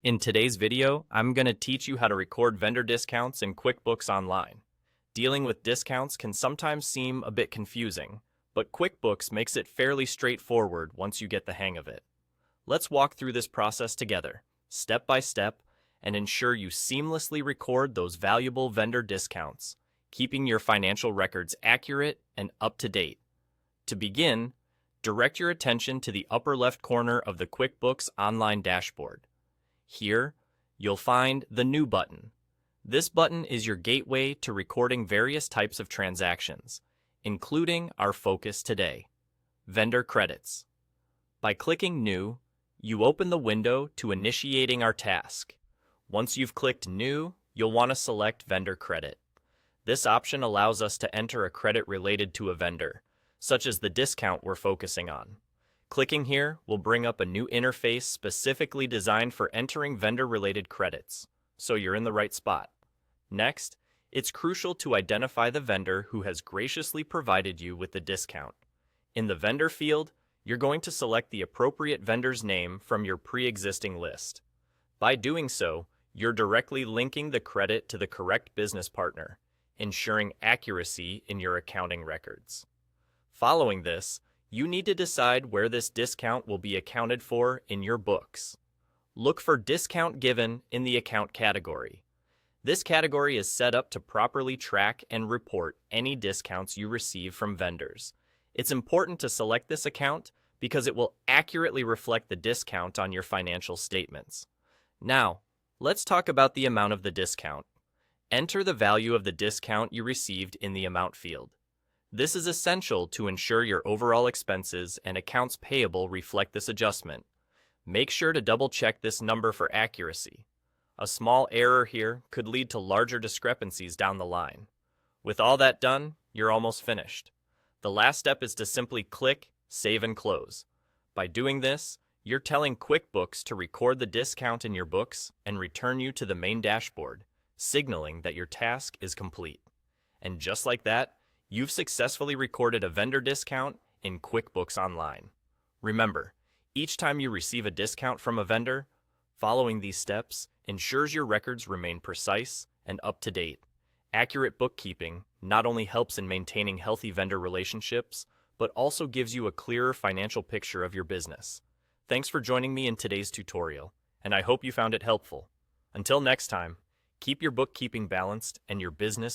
In today's video, I'm going to teach you how to record vendor discounts in QuickBooks Online. Dealing with discounts can sometimes seem a bit confusing, but QuickBooks makes it fairly straightforward once you get the hang of it. Let's walk through this process together, step by step, and ensure you seamlessly record those valuable vendor discounts, keeping your financial records accurate and up to date. To begin, direct your attention to the upper left corner of the QuickBooks Online dashboard. Here, you'll find the New button. This button is your gateway to recording various types of transactions, including our focus today, vendor credits. By clicking New, you open the window to initiating our task. Once you've clicked New, you'll want to select Vendor Credit. This option allows us to enter a credit related to a vendor, such as the discount we're focusing on. Clicking here will bring up a new interface specifically designed for entering vendor-related credits, so you're in the right spot. Next, it's crucial to identify the vendor who has graciously provided you with the discount. In the vendor field, you're going to select the appropriate vendor's name from your pre-existing list. By doing so, you're directly linking the credit to the correct business partner, ensuring accuracy in your accounting records. Following this, you need to decide where this discount will be accounted for in your books. Look for Discount Given in the Account category. This category is set up to properly track and report any discounts you receive from vendors. It's important to select this account because it will accurately reflect the discount on your financial statements. Now, let's talk about the amount of the discount. Enter the value of the discount you received in the Amount field. This is essential to ensure your overall expenses and accounts payable reflect this adjustment. Make sure to double-check this number for accuracy. A small error here could lead to larger discrepancies down the line. With all that done, you're almost finished. The last step is to simply click Save and Close. By doing this, you're telling QuickBooks to record the discount in your books and return you to the main dashboard, signaling that your task is complete. And just like that, you've successfully recorded a vendor discount in QuickBooks Online. Remember, each time you receive a discount from a vendor, following these steps ensures your records remain precise and up to date. Accurate bookkeeping not only helps in maintaining healthy vendor relationships, but also gives you a clearer financial picture of your business. Thanks for joining me in today's tutorial, and I hope you found it helpful. Until next time, keep your bookkeeping balanced and your business